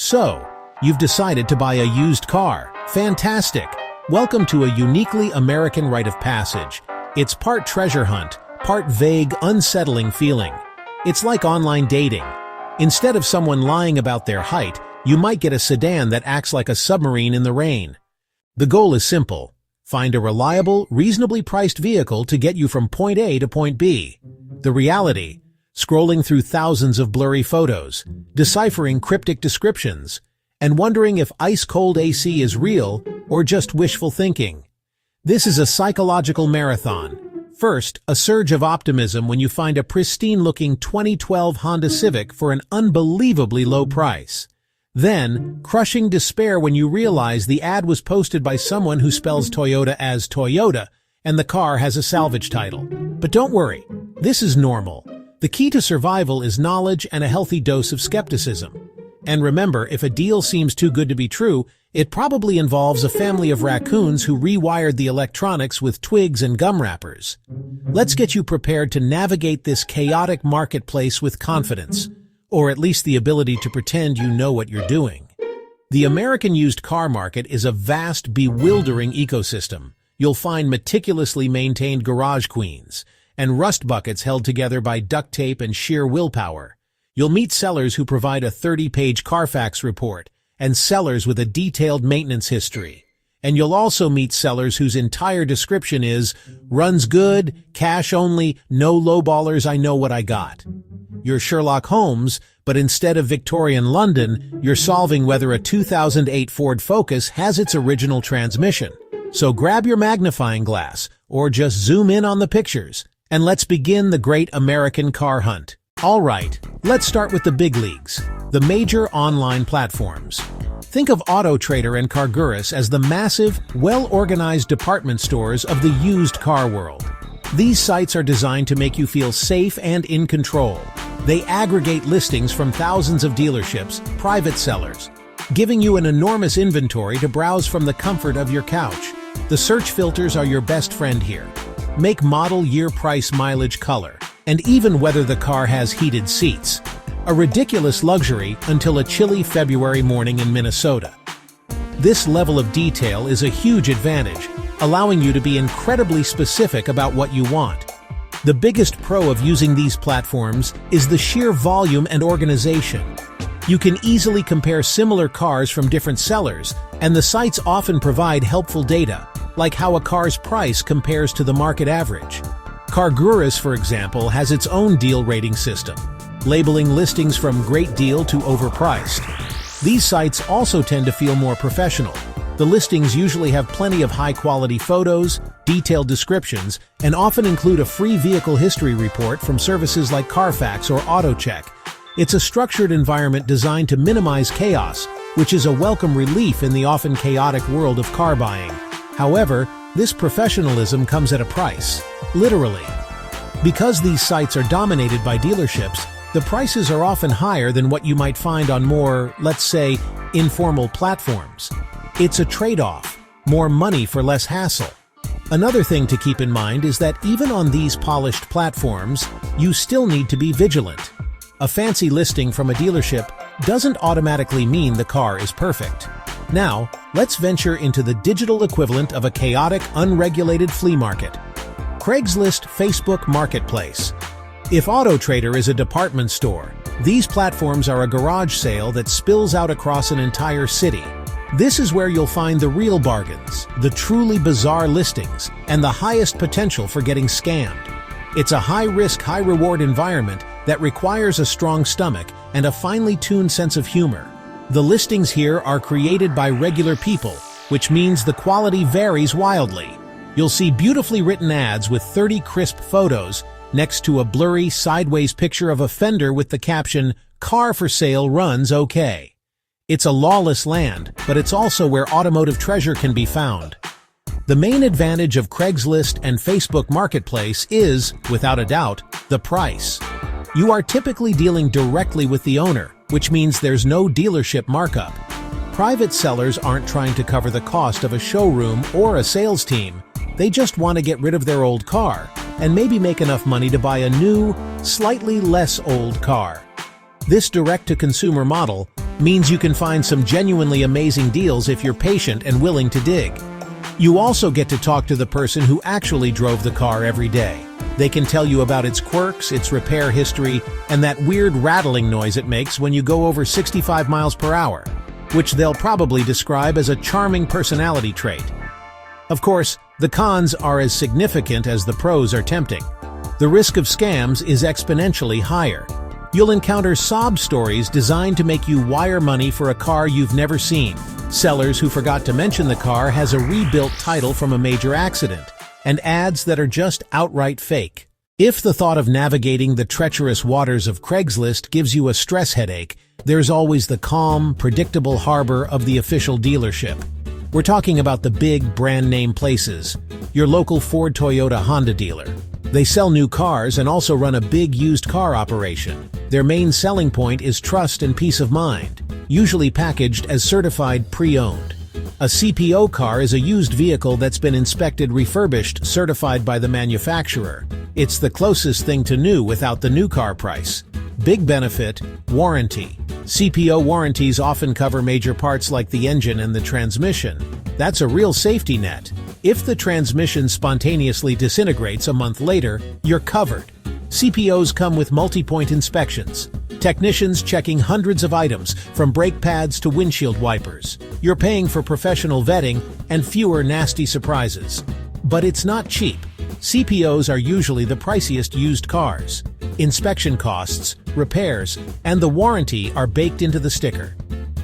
So, you've decided to buy a used car. Fantastic! Welcome to a uniquely American rite of passage. It's part treasure hunt, part vague, unsettling feeling. It's like online dating. Instead of someone lying about their height, you might get a sedan that acts like a submarine in the rain. The goal is simple. Find a reliable, reasonably priced vehicle to get you from point A to point B. The reality: scrolling through thousands of blurry photos, deciphering cryptic descriptions, and wondering if ice-cold AC is real or just wishful thinking. This is a psychological marathon. First, a surge of optimism when you find a pristine-looking 2012 Honda Civic for an unbelievably low price. Then, crushing despair when you realize the ad was posted by someone who spells Toyota as Toyota, and the car has a salvage title. But don't worry, this is normal. The key to survival is knowledge and a healthy dose of skepticism. And remember, if a deal seems too good to be true, it probably involves a family of raccoons who rewired the electronics with twigs and gum wrappers. Let's get you prepared to navigate this chaotic marketplace with confidence, or at least the ability to pretend you know what you're doing. The American used car market is a vast, bewildering ecosystem. You'll find meticulously maintained garage queens, and rust buckets held together by duct tape and sheer willpower. You'll meet sellers who provide a 30-page Carfax report, and sellers with a detailed maintenance history. And you'll also meet sellers whose entire description is, runs good, cash only, no lowballers, I know what I got. You're Sherlock Holmes, but instead of Victorian London, you're solving whether a 2008 Ford Focus has its original transmission. So grab your magnifying glass, or just zoom in on the pictures, and let's begin the great American car hunt. All right, let's start with the big leagues, the major online platforms. Think of AutoTrader and CarGurus as the massive, well-organized department stores of the used car world. These sites are designed to make you feel safe and in control. They aggregate listings from thousands of dealerships, private sellers, giving you an enormous inventory to browse from the comfort of your couch. The search filters are your best friend here. Make model, year, price, mileage, color, and even whether the car has heated seats. A ridiculous luxury until a chilly February morning in Minnesota. This level of detail is a huge advantage, allowing you to be incredibly specific about what you want. The biggest pro of using these platforms is the sheer volume and organization. You can easily compare similar cars from different sellers, and the sites often provide helpful data, like how a car's price compares to the market average. CarGurus, for example, has its own deal rating system, labeling listings from great deal to overpriced. These sites also tend to feel more professional. The listings usually have plenty of high-quality photos, detailed descriptions, and often include a free vehicle history report from services like Carfax or AutoCheck. It's a structured environment designed to minimize chaos, which is a welcome relief in the often chaotic world of car buying. However, this professionalism comes at a price, literally. Because these sites are dominated by dealerships, the prices are often higher than what you might find on more, let's say, informal platforms. It's a trade-off, more money for less hassle. Another thing to keep in mind is that even on these polished platforms, you still need to be vigilant. A fancy listing from a dealership doesn't automatically mean the car is perfect. Now, let's venture into the digital equivalent of a chaotic, unregulated flea market. Craigslist Facebook Marketplace. If AutoTrader is a department store, these platforms are a garage sale that spills out across an entire city. This is where you'll find the real bargains, the truly bizarre listings, and the highest potential for getting scammed. It's a high-risk, high-reward environment that requires a strong stomach and a finely tuned sense of humor. The listings here are created by regular people, which means the quality varies wildly. You'll see beautifully written ads with 30 crisp photos next to a blurry, sideways picture of a fender with the caption, "Car for sale, runs okay." It's a lawless land, but it's also where automotive treasure can be found. The main advantage of Craigslist and Facebook Marketplace is, without a doubt, the price. You are typically dealing directly with the owner, which means there's no dealership markup. Private sellers aren't trying to cover the cost of a showroom or a sales team. They just want to get rid of their old car and maybe make enough money to buy a new, slightly less old car. This direct-to-consumer model means you can find some genuinely amazing deals if you're patient and willing to dig. You also get to talk to the person who actually drove the car every day. They can tell you about its quirks, its repair history, and that weird rattling noise it makes when you go over 65 miles per hour, which they'll probably describe as a charming personality trait. Of course, the cons are as significant as the pros are tempting. The risk of scams is exponentially higher. You'll encounter sob stories designed to make you wire money for a car you've never seen, sellers who forgot to mention the car has a rebuilt title from a major accident, and ads that are just outright fake. If the thought of navigating the treacherous waters of Craigslist gives you a stress headache, there's always the calm, predictable harbor of the official dealership. We're talking about the big brand-name places, your local Ford, Toyota, Honda dealer. They sell new cars and also run a big used car operation. Their main selling point is trust and peace of mind, usually packaged as certified pre-owned. A CPO car is a used vehicle that's been inspected, refurbished, certified by the manufacturer. It's the closest thing to new without the new car price. Big benefit, warranty. CPO warranties often cover major parts like the engine and the transmission. That's a real safety net. If the transmission spontaneously disintegrates a month later, you're covered. CPOs come with multi-point inspections. Technicians checking hundreds of items, from brake pads to windshield wipers. You're paying for professional vetting and fewer nasty surprises. But it's not cheap. CPOs are usually the priciest used cars. Inspection costs, repairs, and the warranty are baked into the sticker.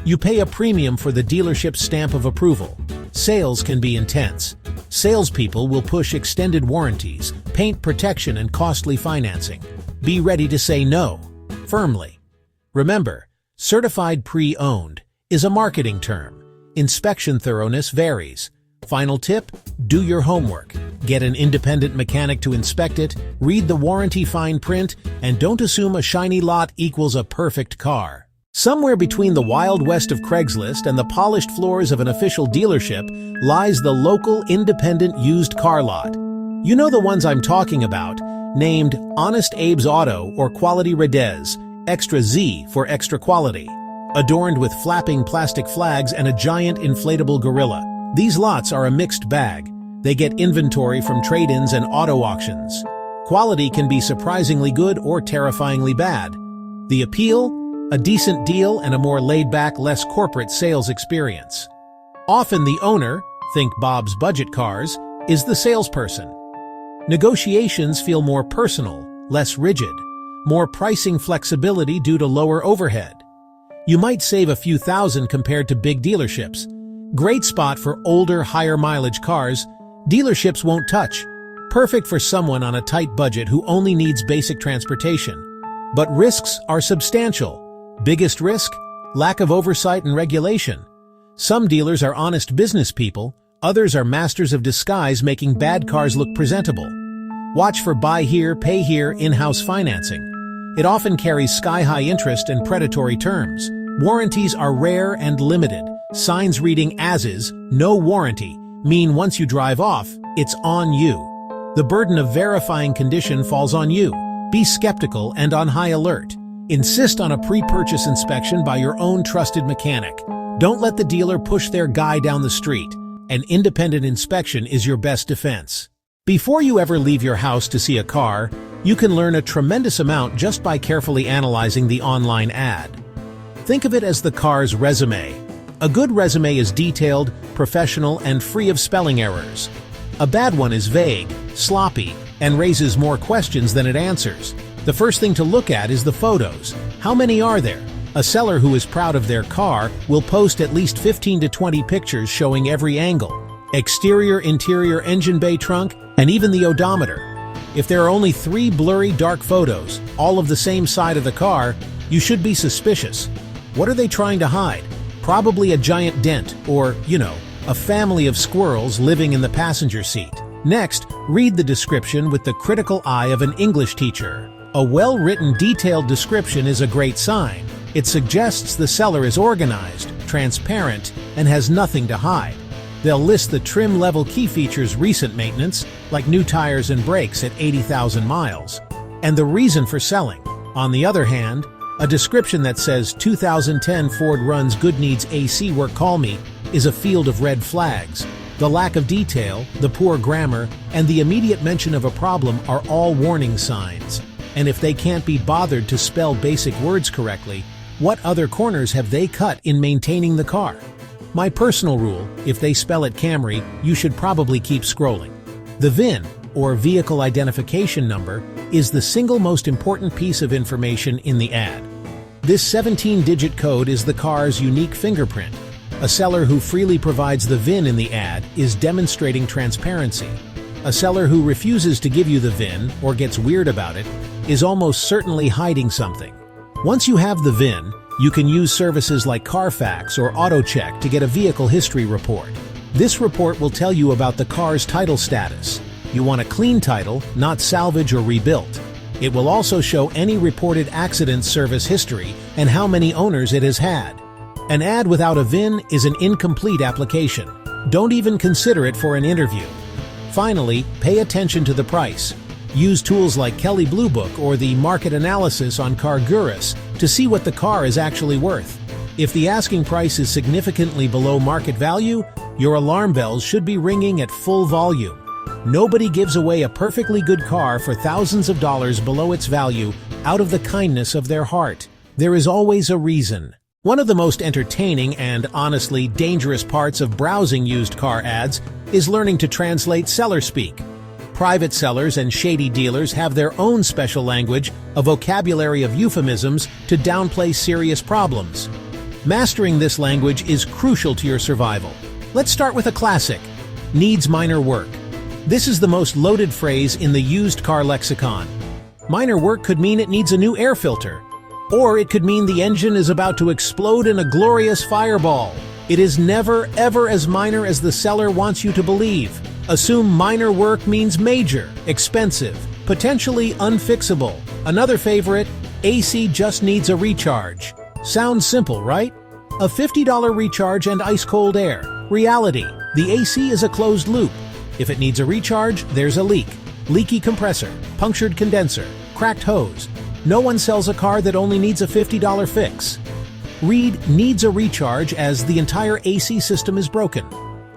You pay a premium for the dealership's stamp of approval. Sales can be intense. Salespeople will push extended warranties, paint protection, and costly financing. Be ready to say no, firmly. Remember, certified pre-owned is a marketing term. Inspection thoroughness varies. Final tip, do your homework. Get an independent mechanic to inspect it, read the warranty fine print, and don't assume a shiny lot equals a perfect car. Somewhere between the wild west of Craigslist and the polished floors of an official dealership lies the local independent used car lot. You know the ones I'm talking about, named Honest Abe's Auto or Quality Redez, extra Z for extra quality, adorned with flapping plastic flags and a giant inflatable gorilla. These lots are a mixed bag. They get inventory from trade-ins and auto auctions. Quality can be surprisingly good or terrifyingly bad. The appeal? A decent deal and a more laid-back, less corporate sales experience. Often the owner, think Bob's Budget Cars, is the salesperson. Negotiations feel more personal, less rigid, more pricing flexibility due to lower overhead. You might save a few thousand compared to big dealerships. Great spot for older, higher-mileage cars dealerships won't touch. Perfect for someone on a tight budget who only needs basic transportation. But risks are substantial. Biggest risk? Lack of oversight and regulation. Some dealers are honest business people, others are masters of disguise making bad cars look presentable. Watch for buy here, pay here in-house financing. It often carries sky-high interest and predatory terms. Warranties are rare and limited. Signs reading as is, no warranty, mean once you drive off, it's on you. The burden of verifying condition falls on you. Be skeptical and on high alert. Insist on a pre-purchase inspection by your own trusted mechanic. Don't let the dealer push their guy down the street. An independent inspection is your best defense. Before you ever leave your house to see a car, you can learn a tremendous amount just by carefully analyzing the online ad. Think of it as the car's resume. A good resume is detailed, professional, and free of spelling errors. A bad one is vague, sloppy, and raises more questions than it answers. The first thing to look at is the photos. How many are there? A seller who is proud of their car will post at least 15 to 20 pictures showing every angle. Exterior, interior, engine bay, trunk, and even the odometer. If there are only 3 blurry, dark photos, all of the same side of the car, you should be suspicious. What are they trying to hide? Probably a giant dent or, a family of squirrels living in the passenger seat. Next, read the description with the critical eye of an English teacher. A well-written, detailed description is a great sign. It suggests the seller is organized, transparent, and has nothing to hide. They'll list the trim level key features, recent maintenance, like new tires and brakes at 80,000 miles, and the reason for selling. On the other hand, A description that says 2010 Ford runs good, needs AC work, call me, is a field of red flags. The lack of detail, the poor grammar, and the immediate mention of a problem are all warning signs. And if they can't be bothered to spell basic words correctly, what other corners have they cut in maintaining the car? My personal rule, if they spell it Camry, you should probably keep scrolling. The VIN, or Vehicle Identification Number, is the single most important piece of information in the ad. This 17-digit code is the car's unique fingerprint. A seller who freely provides the VIN in the ad is demonstrating transparency. A seller who refuses to give you the VIN or gets weird about it is almost certainly hiding something. Once you have the VIN, you can use services like Carfax or AutoCheck to get a vehicle history report. This report will tell you about the car's title status. You want a clean title, not salvage or rebuilt. It will also show any reported accident service history and how many owners it has had. An ad without a VIN is an incomplete application. Don't even consider it for an interview. Finally, pay attention to the price. Use tools like Kelley Blue Book or the market analysis on CarGurus to see what the car is actually worth. If the asking price is significantly below market value, your alarm bells should be ringing at full volume. Nobody gives away a perfectly good car for thousands of dollars below its value out of the kindness of their heart. There is always a reason. One of the most entertaining and, honestly, dangerous parts of browsing used car ads is learning to translate seller speak. Private sellers and shady dealers have their own special language, a vocabulary of euphemisms to downplay serious problems. Mastering this language is crucial to your survival. Let's start with a classic: needs minor work. This is the most loaded phrase in the used car lexicon. Minor work could mean it needs a new air filter. Or it could mean the engine is about to explode in a glorious fireball. It is never, ever as minor as the seller wants you to believe. Assume minor work means major, expensive, potentially unfixable. Another favorite, AC just needs a recharge. Sounds simple, right? A $50 recharge and ice-cold air. Reality, the AC is a closed loop. If it needs a recharge, there's a leak. Leaky compressor, punctured condenser, cracked hose. No one sells a car that only needs a $50 fix. Read needs a recharge as the entire AC system is broken.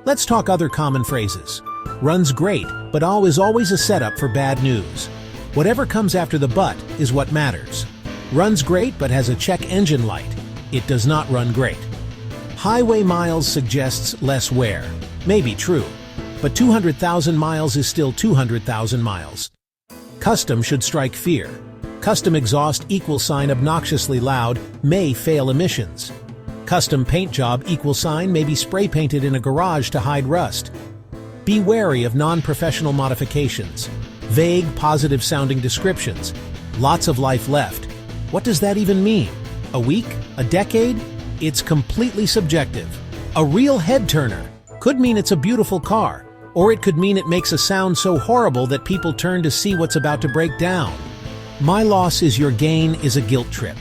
Let's talk other common phrases. Runs great, but is always a setup for bad news. Whatever comes after the but is what matters. Runs great but has a check engine light. It does not run great. Highway miles suggests less wear. Maybe true, but 200,000 miles is still 200,000 miles. Custom should strike fear. Custom exhaust =obnoxiously loud may fail emissions. Custom paint job =, may be spray painted in a garage to hide rust. Be wary of non-professional modifications. Vague, positive-sounding descriptions. Lots of life left. What does that even mean? A week? A decade? It's completely subjective. A real head-turner could mean it's a beautiful car, or it could mean it makes a sound so horrible that people turn to see what's about to break down. My loss is your gain is a guilt trip.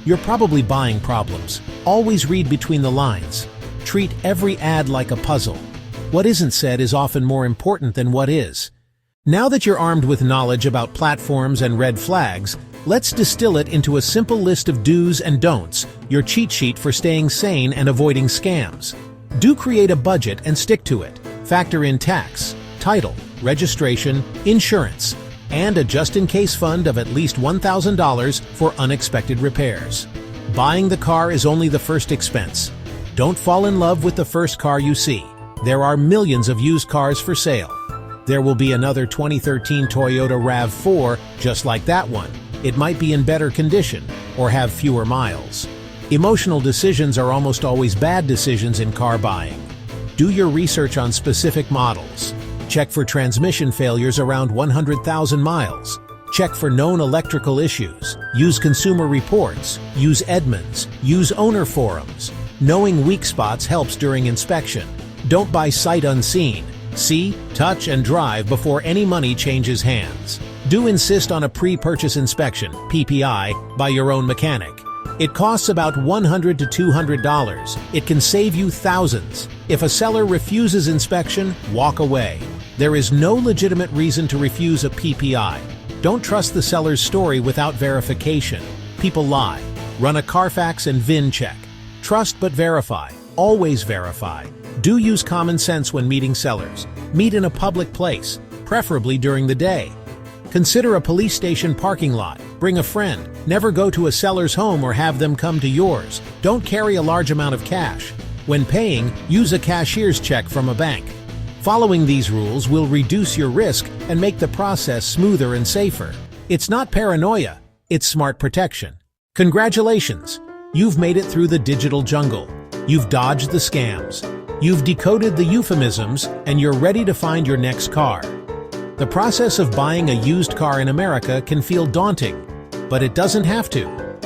You're probably buying problems. Always read between the lines. Treat every ad like a puzzle. What isn't said is often more important than what is. Now that you're armed with knowledge about platforms and red flags, let's distill it into a simple list of do's and don'ts, your cheat sheet for staying sane and avoiding scams. Do create a budget and stick to it. Factor in tax, title, registration, insurance, and a just-in-case fund of at least $1,000 for unexpected repairs. Buying the car is only the first expense. Don't fall in love with the first car you see. There are millions of used cars for sale. There will be another 2013 Toyota RAV4 just like that one. It might be in better condition or have fewer miles. Emotional decisions are almost always bad decisions in car buying. Do your research on specific models. Check for transmission failures around 100,000 miles. Check for known electrical issues. Use consumer reports. Use Edmunds. Use owner forums. Knowing weak spots helps during inspection. Don't buy sight unseen. See, touch, and drive before any money changes hands. Do insist on a pre-purchase inspection, PPI, by your own mechanic. It costs about $100 to $200. It can save you thousands. If a seller refuses inspection, walk away. There is no legitimate reason to refuse a PPI. Don't trust the seller's story without verification. People lie. Run a Carfax and VIN check. Trust but verify. Always verify. Do use common sense when meeting sellers. Meet in a public place, preferably during the day. Consider a police station parking lot. Bring a friend. Never go to a seller's home or have them come to yours. Don't carry a large amount of cash. When paying, use a cashier's check from a bank. Following these rules will reduce your risk and make the process smoother and safer. It's not paranoia, it's smart protection. Congratulations! You've made it through the digital jungle. You've dodged the scams. You've decoded the euphemisms, and you're ready to find your next car. The process of buying a used car in America can feel daunting, but it doesn't have to.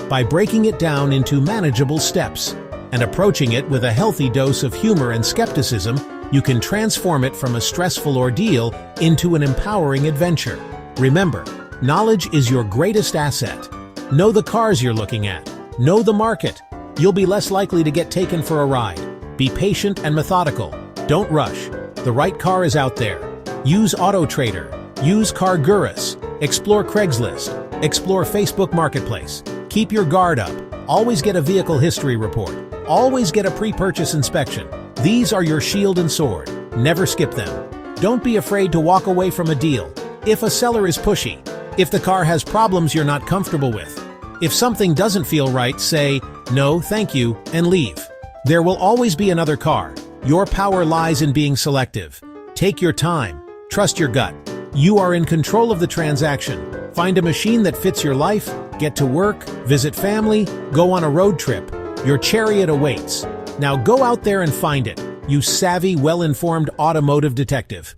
By breaking it down into manageable steps and approaching it with a healthy dose of humor and skepticism, you can transform it from a stressful ordeal into an empowering adventure. Remember, knowledge is your greatest asset. Know the cars you're looking at. Know the market. You'll be less likely to get taken for a ride. Be patient and methodical. Don't rush. The right car is out there. Use AutoTrader. Use CarGurus. Explore Craigslist. Explore Facebook Marketplace. Keep your guard up. Always get a vehicle history report. Always get a pre-purchase inspection. These are your shield and sword. Never skip them. Don't be afraid to walk away from a deal. If a seller is pushy, if the car has problems you're not comfortable with, if something doesn't feel right, say, "No, thank you," and leave. There will always be another car. Your power lies in being selective. Take your time. Trust your gut. You are in control of the transaction. Find a machine that fits your life, get to work, visit family, go on a road trip. Your chariot awaits. Now go out there and find it, you savvy, well-informed automotive detective.